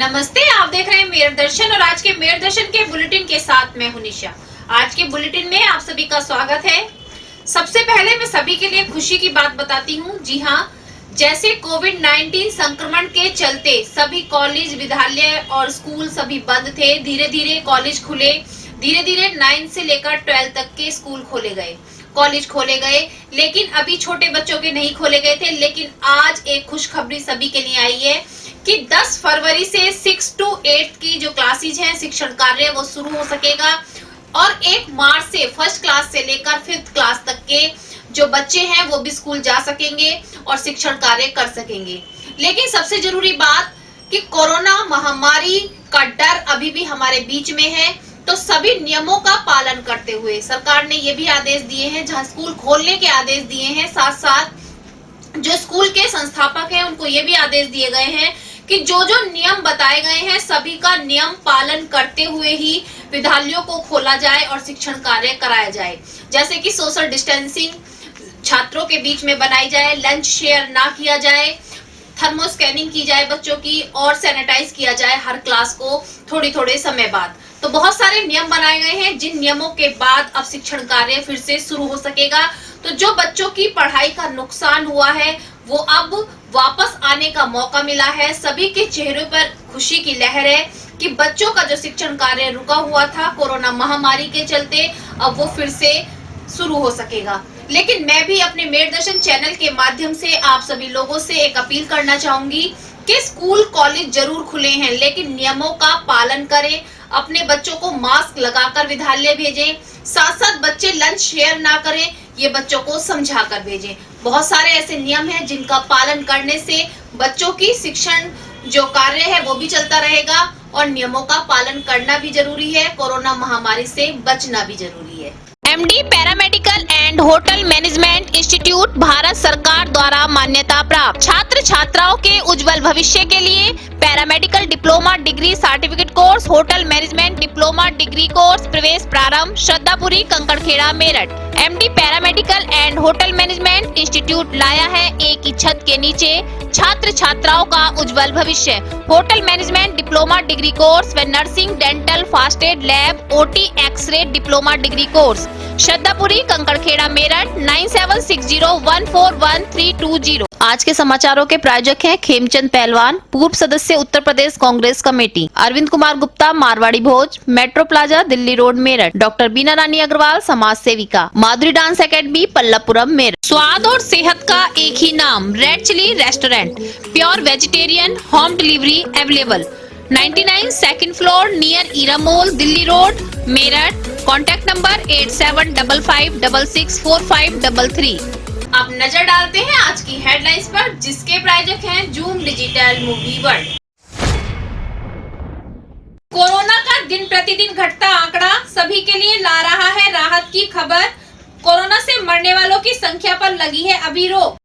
नमस्ते, आप देख रहे हैं मेरठ दर्शन और आज के मेरठ दर्शन के बुलेटिन के साथ मैं हूं निशा। आज के बुलेटिन में आप सभी का स्वागत है। सबसे पहले मैं सभी के लिए खुशी की बात बताती हूं। जी हां, जैसे कोविड-19 संक्रमण के चलते सभी कॉलेज, विद्यालय और स्कूल सभी बंद थे, धीरे धीरे कॉलेज खुले, धीरे धीरे 9 से लेकर 12 तक के स्कूल खोले गए, कॉलेज खोले गए, लेकिन अभी छोटे बच्चों के नहीं खोले गए थे। लेकिन आज एक खुशखबरी सभी के लिए आई है कि 10 फरवरी से 6 to 8 की जो क्लासेज हैं, शिक्षण कार्य वो शुरू हो सकेगा और 1 मार्च से फर्स्ट क्लास से लेकर 5th क्लास तक के जो बच्चे हैं वो भी स्कूल जा सकेंगे और शिक्षण कार्य कर सकेंगे। लेकिन सबसे जरूरी बात कि कोरोना महामारी का डर अभी भी हमारे बीच में है, तो सभी नियमों का पालन करते हुए सरकार ने ये भी आदेश दिए हैं, जहां स्कूल खोलने के आदेश दिए हैं, साथ साथ जो स्कूल के संस्थापक हैं उनको ये भी आदेश दिए गए हैं कि जो जो नियम बताए गए हैं सभी का नियम पालन करते हुए ही विद्यालयों को खोला जाए और शिक्षण कार्य कराया जाए। जैसे कि सोशल डिस्टेंसिंग छात्रों के बीच में बनाई जाए, लंच शेयर ना किया जाए, थर्मो स्कैनिंग की जाए बच्चों की और सैनिटाइज किया जाए हर क्लास को थोड़े समय बाद। तो बहुत सारे नियम बनाए गए हैं, जिन नियमों के बाद अब शिक्षण कार्य फिर से शुरू हो सकेगा। तो जो बच्चों की पढ़ाई का नुकसान हुआ है वो अब वापस आने का मौका मिला है। सभी के चेहरों पर खुशी की लहर है कि बच्चों का जो शिक्षण कार्य रुका हुआ था कोरोना महामारी के चलते, अब वो फिर से शुरू हो सकेगा। लेकिन मैं भी अपने मेरठ दर्शन चैनल के माध्यम से आप सभी लोगों से एक अपील करना चाहूंगी कि स्कूल कॉलेज जरूर खुले हैं, लेकिन नियमों का पालन करें, अपने बच्चों को मास्क लगाकर विद्यालय भेजें, साथ साथ बच्चे लंच शेयर ना करें, ये बच्चों को समझा कर भेजें। बहुत सारे ऐसे नियम हैं जिनका पालन करने से बच्चों की शिक्षण जो कार्य है वो भी चलता रहेगा और नियमों का पालन करना भी जरूरी है, कोरोना महामारी से बचना भी जरूरी है। MD paramedical and hotel management institute Bharat सरकार द्वारा मान्यता प्राप्त। छात्र छात्राओं के उज्जवल भविष्य के लिए paramedical diploma degree certificate course, hotel management diploma degree course प्रवेश प्रारंभ, Shraddhapuri, Kankarkhera, Meerut. MD paramedical and hotel management institute लाया है एक ही छत के नीचे छात्र छात्राओं का उज्जवल भविष्य। Hotel management diploma degree course व nursing, dental, fast aid, lab, OT, x-ray diploma degree course, Shraddhapuri, Kankarkhera, Meerut 9760141320। आज के समाचारों के प्रायोजक हैं खेमचंद पहलवान, पूर्व सदस्य Uttar Pradesh Congress committee, Arvind Kumar Gupta, Marwari Bhoj, metro plaza, Delhi road, Meerut, doctor Beena Rani Agarwal, समाज सेविका, माधुरी डांस एकेडमी, पल्लवपुरम, मेरठ। स्वाद और सेहत का एक ही नाम, red chilli restaurant, pure vegetarian, home delivery available, 99 second floor near Era mall, Delhi road, Meerut. Contact number 8755664533। अब नजर डालते हैं आज की हेडलाइंस पर, जिसके प्रायोजक हैं zoom digital movie world. Corona का दिन प्रतिदिन घटता आंकड़ा सभी के लिए ला रहा है राहत की खबर। कोरोना से मरने वालों की संख्या पर लगी है अभी रोक।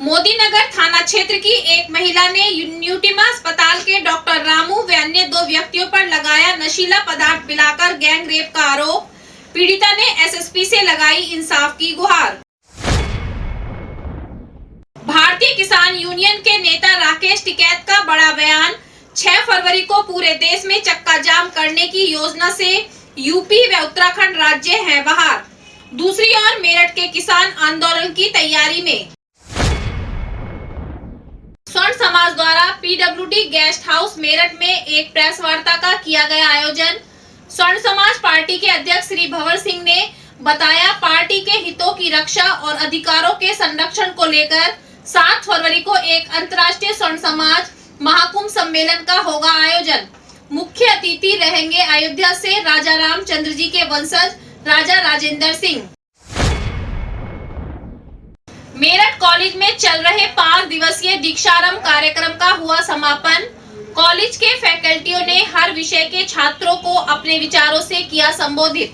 मोदी नगर थाना क्षेत्र की एक महिला ने न्यूटिमा अस्पताल के डॉक्टर रामू व अन्य 2 व्यक्तियों पर लगाया नशीला पदार्थ पिलाकर गैंग रेप का आरोप। पीड़िता ने एसएसपी से लगाई इंसाफ की गुहार। भारतीय किसान यूनियन के नेता राकेश टिकैत का बड़ा बयान। 6 फरवरी को पूरे देश में चक्का जाम करने की योजना से यूपी व उत्तराखंड राज्य हैं बाहर। दूसरी ओर मेरठ के किसान आंदोलन की तैयारी में। स्वर्ण समाज द्वारा पीडब्ल्यूडी गेस्ट हाउस मेरठ में एक प्रेस वार्ता का किया गया आयोजन। स्वर्ण समाज पार्टी के अध्यक्ष श्री भंवर सिंह ने बताया, पार्टी के हितों की रक्षा और अधिकारों के संरक्षण को लेकर 7 फरवरी को एक अंतर्राष्ट्रीय स्वर्ण समाज महाकुंभ सम्मेलन का होगा आयोजन। मुख्य अतिथि रहेंगे अयोध्या से राजा रामचंद्र जी के वंशज राजा राजेंद्र सिंह। मेरठ कॉलेज में चल रहे 5 दिवसीय दीक्षारंभ कार्यक्रम का हुआ समापन। कॉलेज के फैकल्टियों ने हर विषय के छात्रों को अपने विचारों से किया संबोधित।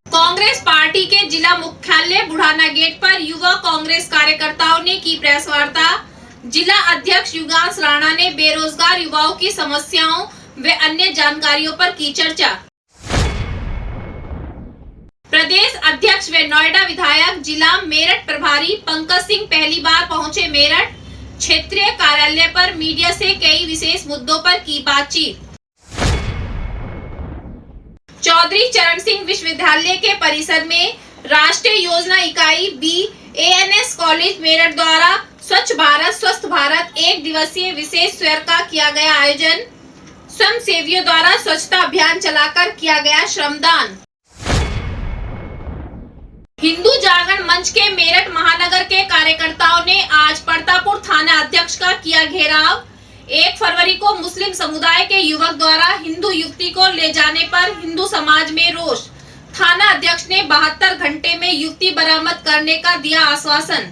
कांग्रेस पार्टी के जिला मुख्यालय बुढ़ाना गेट पर युवा कांग्रेस कार्यकर्ताओं ने की प्रेस वार्ता। जिला अध्यक्ष युगांश राणा ने बेरोजगार युवाओं की समस्याओं व अन्य जानकारियों पर की चर्चा। प्रदेश अध्यक्ष व नोएडा विधायक जिला मेरठ प्रभारी पंकज सिंह पहली बार पहुंचे मेरठ। क्षेत्रीय कार्यालय पर मीडिया से कई विशेष मुद्दों पर की बातचीत। चौधरी चरण सिंह विश्वविद्यालय के परिसर में राष्ट्रीय योजना इकाई BANS कॉलेज मेरठ द्वारा स्वच्छ भारत स्वस्थ भारत एक दिवसीय विशेष शिविर का किया गया आयोजन। स्वयं सेवियों द्वारा स्वच्छता अभियान चलाकर किया गया श्रमदान। हिंदू जागरण मंच के मेरठ महानगर के कार्यकर्ताओं ने आज परतापुर थाना अध्यक्ष का किया घेराव। 1 फरवरी को मुस्लिम समुदाय के युवक द्वारा हिंदू युवती को ले जाने पर हिंदू समाज में रोष। थाना अध्यक्ष ने 72 घंटे में युवती बरामद करने का दिया आश्वासन।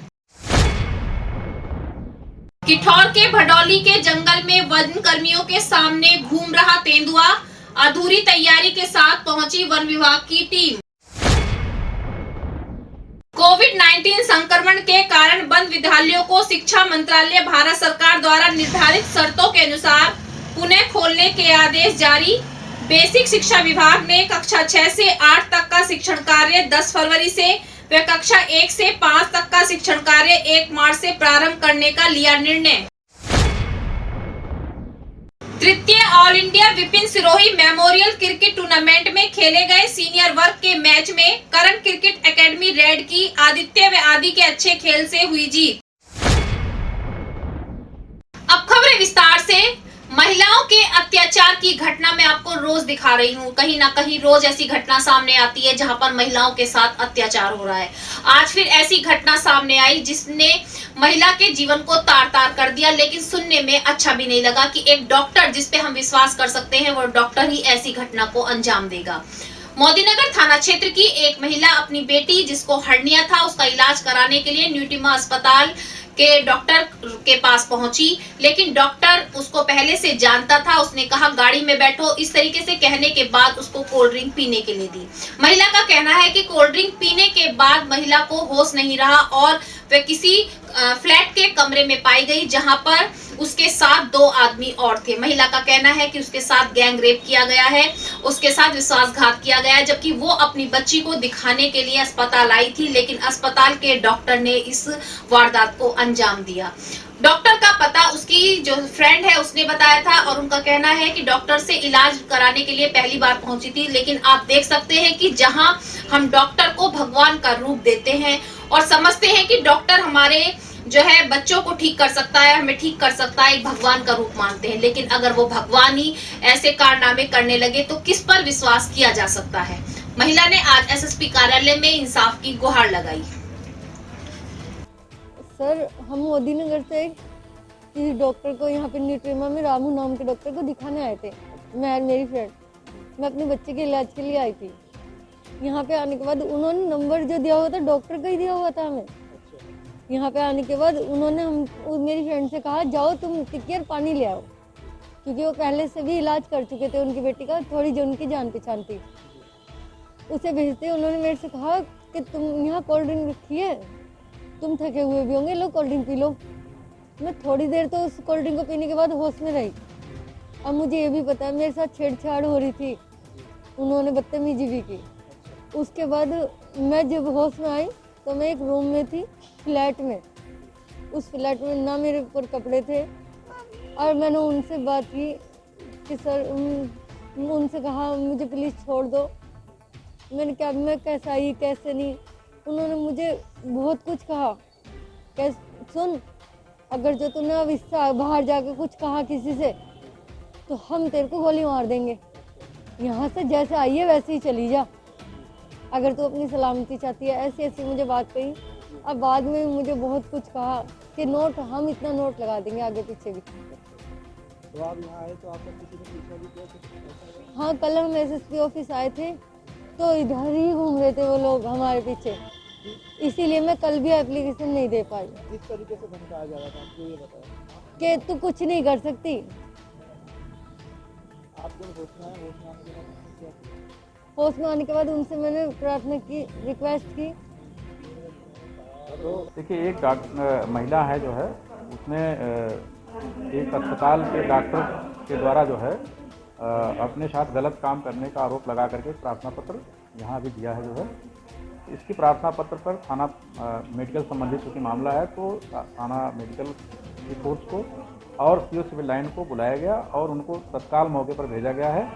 किठौर के भडौली के जंगल में वन कर्मियों के सामने घूम रहा तेंदुआ, अधूरी तैयारी के साथ पहुंची वन विभाग की टीम। कोविड-19 संक्रमण के कारण बंद विद्यालयों को शिक्षा मंत्रालय भारत सरकार द्वारा निर्धारित शर्तों के अनुसार पुनः खोलने के आदेश जारी। बेसिक शिक्षा विभाग ने कक्षा 6 से 8 तक का शिक्षण कार्य 10 फरवरी से व कक्षा 1 से 5 तक का शिक्षण कार्य 1 मार्च से प्रारंभ करने का लिया निर्णय। तृतीय all India Vipin Sirohi memorial cricket tournament में खेले गए सीनियर वर्ग के मैच में करण क्रिकेट एकेडमी रेड की आदित्य व आदि के अच्छे खेल से हुई जीत। अब खबरें विस्तार से। महिलाओं के अत्याचार की घटना मैं आपको रोज दिखा रही हूँ, कहीं ना कहीं रोज ऐसी घटना सामने आती है जहां पर महिलाओं के साथ अत्याचार हो रहा है। आज फिर ऐसी घटना सामने आई जिसने महिला के जीवन को तार तार कर दिया, लेकिन सुनने में अच्छा भी नहीं लगा कि एक डॉक्टर जिस पे हम विश्वास कर सकते हैं वो डॉक्टर ही ऐसी घटना को अंजाम देगा। मोदीनगर थाना क्षेत्र की एक महिला अपनी बेटी जिसको हर्निया था उसका इलाज कराने के लिए न्यूटिमा अस्पताल के डॉक्टर के पास पहुंची, लेकिन डॉक्टर उसको पहले से जानता था। उसने कहा गाड़ी में बैठो, इस तरीके से कहने के बाद उसको कोल्ड ड्रिंक पीने के लिए दी। महिला का कहना है कि कोल्ड ड्रिंक पीने के बाद महिला को होश नहीं रहा और वह किसी फ्लैट के कमरे में पाई गई जहां पर उसके साथ 2 आदमी और थे। महिला का कहना है कि उसके साथ गैंग रेप किया गया है, उसके साथ विश्वासघात किया गया है, जबकि वो अपनी बच्ची को दिखाने के लिए अस्पताल आई थी, लेकिन अस्पताल के डॉक्टर ने इस वारदात को अंजाम दिया। डॉक्टर का पता उसकी जो फ्रेंड है उसने बताया था और उनका कहना है कि डॉक्टर से इलाज कराने के लिए पहली बार पहुंची थी। लेकिन आप देख सकते हैं कि जहां हम डॉक्टर को भगवान का रूप देते हैं और समझते हैं कि डॉक्टर हमारे जो है बच्चों को ठीक कर सकता है, हमें ठीक कर सकता है, एक भगवान का रूप मानते हैं, लेकिन अगर वो भगवान ही ऐसे कारनामे करने लगे तो किस पर विश्वास किया जा सकता है। महिला ने आज एसएसपी कार्यालय में इंसाफ की गुहार लगाई। सर, हम मोदीनगर से किसी डॉक्टर को यहाँ पे न्यूट्रीमा में रामू नाम के डॉक्टर को दिखाने आए थे, मैं और मेरी फ्रेंड। मैं अपने बच्चे के इलाज के लिए आई थी। यहाँ पे आने के बाद उन्होंने नंबर जो दिया हुआ था डॉक्टर का ही दिया हुआ था हमें। यहाँ पे आने के बाद उन्होंने मेरी फ्रेंड से कहा जाओ तुम टिकियर पानी ले आओ, क्योंकि वो पहले से भी इलाज कर चुके थे उनकी बेटी का, थोड़ी जो उनकी जान पहचान थी। उसे भेजते उन्होंने मेरे से कहा कि तुम यहाँ कोल्ड ड्रिंक रखी है, तुम थके हुए भी होंगे, लो कोल्ड ड्रिंक पी लो। मैं थोड़ी देर तो उस कोल्ड ड्रिंक को पीने के बाद होश में रही। अब मुझे ये भी पता है मेरे साथ छेड़छाड़ हो रही थी, उन्होंने बदतमीजी भी की। उसके बाद मैं जब होश में आई तो मैं एक रूम में थी, फ्लैट में। उस फ्लैट में ना मेरे ऊपर कपड़े थे और मैंने उनसे बात की कि सर, उनसे कहा मुझे प्लीज़ छोड़ दो। मैंने क्या, मैं कैसे आई कैसे नहीं, उन्होंने मुझे बहुत कुछ कहा। कैसे सुन, अगर जो तूने अब इससे बाहर जाके कुछ कहा किसी से तो हम तेरे को गोली मार देंगे। यहाँ से जैसे आई है वैसे ही चली जा, अगर तू अपनी सलामती चाहती है। ऐसी ऐसी मुझे बात कही। अब बाद में मुझे बहुत कुछ कहा कि नोट, हम इतना नोट लगा देंगे आगे पीछे भी। तो आप यहाँ आए तो आपको किसी ने पूछा भी क्या? हाँ, कल हम एसएसपी ऑफिस आए थे तो इधर ही घूम रहे थे वो लोग हमारे पीछे, इसीलिए मैं कल भी एप्लीकेशन नहीं दे पाई। जिस तरीके से धमकाया जा रहा था आपको ये बताया कि तू कुछ नहीं कर सकती। आप जब होश में आने के बाद क्या किया? होश में आने के बाद उनसे मैंने प्रार्थना की, रिक्वेस्ट की। तो देखिए, एक महिला है जो है उसने एक अस्पताल के डॉक्टर के द्वारा जो है अपने साथ गलत काम करने का आरोप लगा करके प्रार्थना पत्र यहाँ भी दिया है जो है। इसकी प्रार्थना पत्र पर थाना मेडिकल संबंधित चूँकि मामला है तो थाना मेडिकल की फोर्स को और सीओ सिविल लाइन को बुलाया गया और उनको तत्काल मौके पर भेजा गया है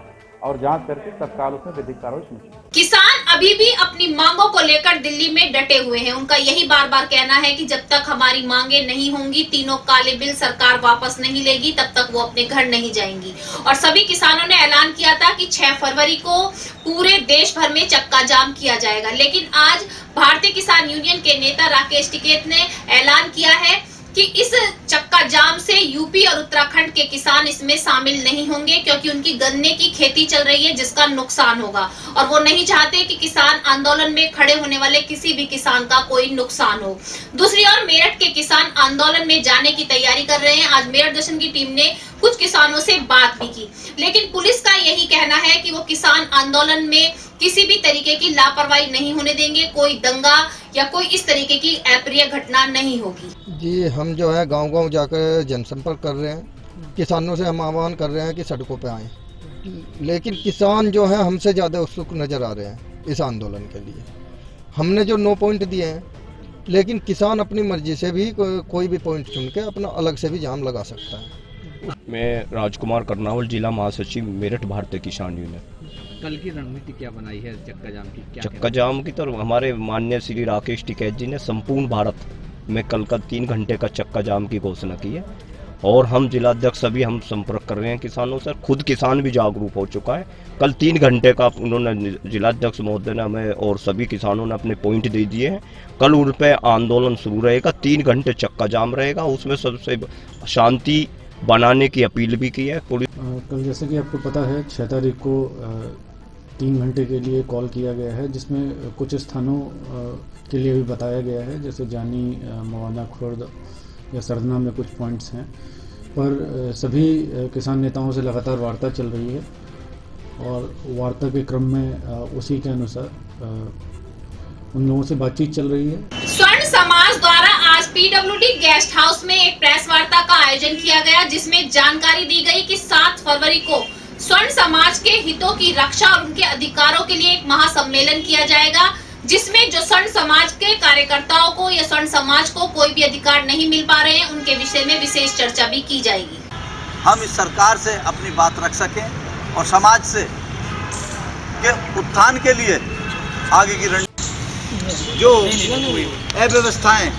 और जांच करके तत्काल उसमें विधिक कार्रवाई सुनिश्चित। किसान अभी भी अपनी मांगों को लेकर दिल्ली में डटे हुए हैं। उनका यही बार बार कहना है कि जब तक हमारी मांगे नहीं होंगी, तीनों काले बिल सरकार वापस नहीं लेगी, तब तक वो अपने घर नहीं जाएंगी। और सभी किसानों ने ऐलान किया था कि 6 फरवरी को पूरे देश भर में चक्का जाम किया जाएगा। लेकिन आज भारतीय किसान यूनियन के नेता राकेश टिकैत ने ऐलान किया है कि इस चक्का जाम से यूपी और उत्तराखंड के किसान इसमें शामिल नहीं होंगे, क्योंकि उनकी गन्ने की खेती चल रही है जिसका नुकसान होगा और वो नहीं चाहते कि किसान आंदोलन में खड़े होने वाले किसी भी किसान का कोई नुकसान हो। दूसरी ओर मेरठ के किसान आंदोलन में जाने की तैयारी कर रहे हैं। आज मेरठ दर्शन की टीम ने कुछ किसानों से बात भी की, लेकिन पुलिस का यही कहना है कि वो किसान आंदोलन में किसी भी तरीके की लापरवाही नहीं होने देंगे, कोई दंगा या कोई इस तरीके की अप्रिय घटना नहीं होगी। जी, हम जो है गांव-गांव जाकर जनसंपर्क कर रहे हैं। किसानों से हम आह्वान कर रहे हैं कि सड़कों पे आएं, लेकिन किसान जो है हमसे ज़्यादा उत्सुक नज़र आ रहे हैं इस आंदोलन के लिए। हमने जो 9 पॉइंट दिए हैं, लेकिन किसान अपनी मर्जी से भी कोई भी पॉइंट चुन के अपना अलग से भी जाम लगा सकता है। मैं राजकुमार करनावल, जिला महासचिव मेरठ भारतीय किसान यूनियन। कल की रणनीति क्या बनाई है चक्का जाम की? क्या चक्का जाम की तो हमारे माननीय श्री राकेश टिकैत जी ने संपूर्ण भारत में कल का 3 घंटे का चक्का जाम की घोषणा की है और हम जिलाध्यक्ष सभी हम संपर्क कर रहे हैं किसानों से। खुद किसान भी जागरूक हो चुका है। कल 3 घंटे का उन्होंने जिलाध्यक्ष महोदय ने हमें और सभी किसानों ने अपने पॉइंट दे दिए हैं। कल उन पे आंदोलन शुरू रहेगा, 3 घंटे चक्का जाम रहेगा। उसमें सबसे शांति बनाने की अपील भी की है पुलिस। कल जैसे कि आपको पता है 6 तारीख को 3 घंटे के लिए कॉल किया गया है, जिसमें कुछ स्थानों के लिए भी बताया गया है, जैसे जानी, मवाना, खुर्द या सरदना में कुछ पॉइंट्स हैं। पर सभी किसान नेताओं से लगातार वार्ता चल रही है और वार्ता के क्रम में उसी के अनुसार उन लोगों से बातचीत चल रही है। स्वर्ण समाज द्वारा आज पीडब्ल्यूडी गेस्ट हाउस में एक प्रेस वार्ता का आयोजन किया गया, जिसमें जानकारी दी गई कि 7 फरवरी को स्वर्ण समाज के हितों की रक्षा और उनके अधिकारों के लिए एक महासम्मेलन किया जाएगा, जिसमें जो स्वर्ण समाज के कार्यकर्ताओं को या स्वर्ण समाज को कोई भी अधिकार नहीं मिल पा रहे हैं, उनके विषय में विशेष चर्चा भी की जाएगी। हम इस सरकार से अपनी बात रख सकें और समाज से के उत्थान के लिए आगे की रणनीति जो अव्यवस्थाएं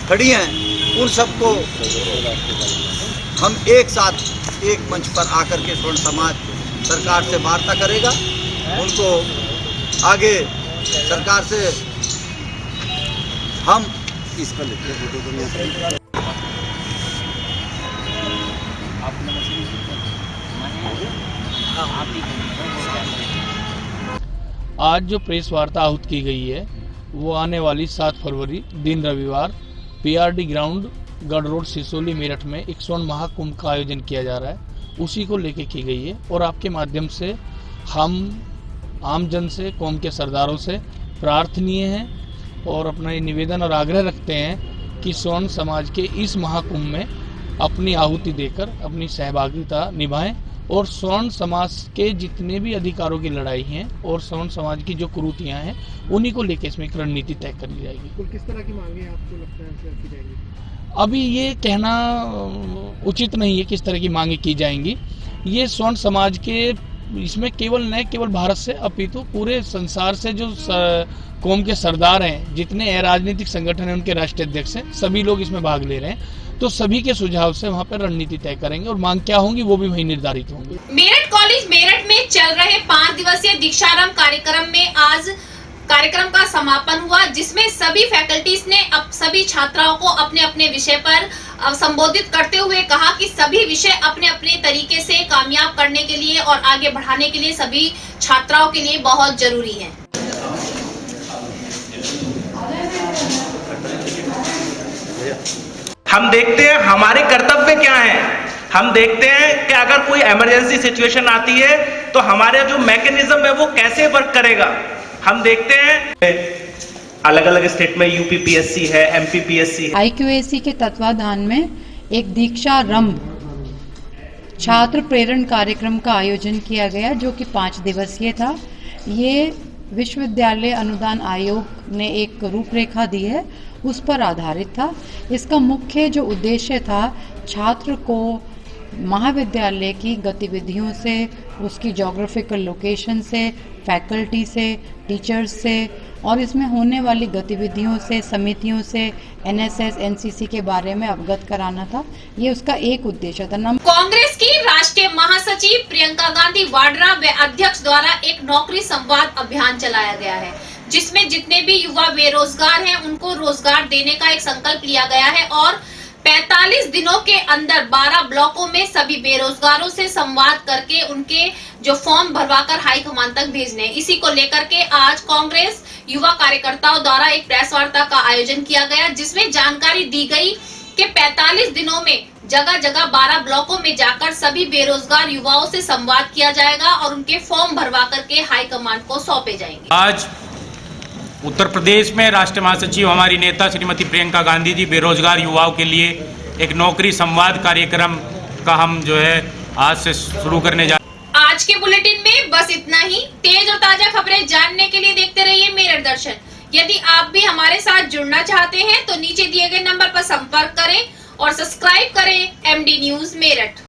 खड़ी हैं उन सबको हम एक साथ एक मंच पर आकर के स्वर्ण समाज सरकार से वार्ता करेगा। उनको आगे सरकार से हम इसका लेते आज जो प्रेस वार्ता आहूत की गई है वो आने वाली 7 फरवरी दिन रविवार पीआरडी ग्राउंड गढ़ रोड सिसोली मेरठ में एक स्वर्ण महाकुंभ का आयोजन किया जा रहा है, उसी को लेके की गई है। और आपके माध्यम से हम आम जन से, कौम के सरदारों से प्रार्थनीय हैं और अपना ये निवेदन और आग्रह रखते हैं कि स्वर्ण समाज के इस महाकुंभ में अपनी आहुति देकर अपनी सहभागिता निभाएं और स्वर्ण समाज के जितने भी अधिकारों की लड़ाई है और स्वर्ण समाज की जो कुरीतियां हैं उन्हीं को लेकर इसमें एक रणनीति तय करी जाएगी। कुल किस तरह की मांगे आपको लगता है की जाएगी? अभी ये कहना उचित नहीं है किस तरह की मांगे की जाएंगी। ये स्वर्ण समाज के इसमें केवल न केवल भारत से अपितु पूरे संसार से जो कौम के सरदार हैं, जितने राजनीतिक संगठन हैं, उनके राष्ट्रीय अध्यक्ष हैं, सभी लोग इसमें भाग ले रहे हैं। तो सभी के सुझाव से वहाँ पर रणनीति तय करेंगे और मांग क्या होंगी वो भी वहीं निर्धारित होंगी। मेरठ कॉलेज मेरठ में चल रहे 5 दिवसीय दीक्षारंभ कार्यक्रम में आज कार्यक्रम का समापन हुआ, जिसमें सभी फैकल्टीज ने अब सभी छात्राओं को अपने अपने विषय पर संबोधित करते हुए कहा कि सभी विषय अपने अपने तरीके से कामयाब करने के लिए और आगे बढ़ाने के लिए सभी छात्राओं के लिए बहुत जरूरी है। हम देखते हैं हमारे कर्तव्य क्या हैं। हम देखते हैं कि अगर कोई इमरजेंसी सिचुएशन आती है तो हमारे जो मैकेनिज्म है वो कैसे वर्क करेगा। हम देखते हैं अलग अलग स्टेट में यूपीपीएससी है, एमपीपीएससी है। आईक्यूएसी के तत्वाधान में एक दीक्षारंभ छात्र प्रेरण कार्यक्रम का आयोजन किया गया, जो कि 5 दिवसीय था। ये विश्वविद्यालय अनुदान आयोग ने एक रूपरेखा दी है, उस पर आधारित था। इसका मुख्य जो उद्देश्य था, छात्र को महाविद्यालय की गतिविधियों से, उसकी ज्योग्राफिकल लोकेशन से, फैकल्टी से, टीचर्स से और इसमें होने वाली गतिविधियों से, समितियों से, एनएसएस, एनसीसी के बारे में अवगत कराना था। ये उसका एक उद्देश्य था। कांग्रेस की राष्ट्रीय महासचिव प्रियंका गांधी वाड्रा व अध्यक्ष द्वारा एक नौकरी संवाद अभियान चलाया गया है, जिसमें जितने भी युवा बेरोजगार हैं उनको रोजगार देने का एक संकल्प लिया गया है और 45 दिनों के अंदर 12 ब्लॉकों में सभी बेरोजगारों से संवाद करके उनके जो फॉर्म भरवाकर हाईकमान तक भेजने। इसी को लेकर के आज कांग्रेस युवा कार्यकर्ताओं द्वारा एक प्रेस वार्ता का आयोजन किया गया, जिसमें जानकारी दी गई कि 45 दिनों में जगह जगह 12 ब्लॉकों में जाकर सभी बेरोजगार युवाओं से संवाद किया जाएगा और उनके फॉर्म भरवा करके हाईकमान को सौंपे जाएंगे। आज उत्तर प्रदेश में राष्ट्रीय महासचिव हमारी नेता श्रीमती प्रियंका गांधी जी बेरोजगार युवाओं के लिए एक नौकरी संवाद कार्यक्रम का हम जो है आज से शुरू करने जा। आज के बुलेटिन में बस इतना ही। तेज और ताजा खबरें जानने के लिए देखते रहिए मेरठ दर्शन। यदि आप भी हमारे साथ जुड़ना चाहते हैं तो नीचे दिए गए नंबर पर संपर्क करें और सब्सक्राइब करें एमडी न्यूज मेरठ।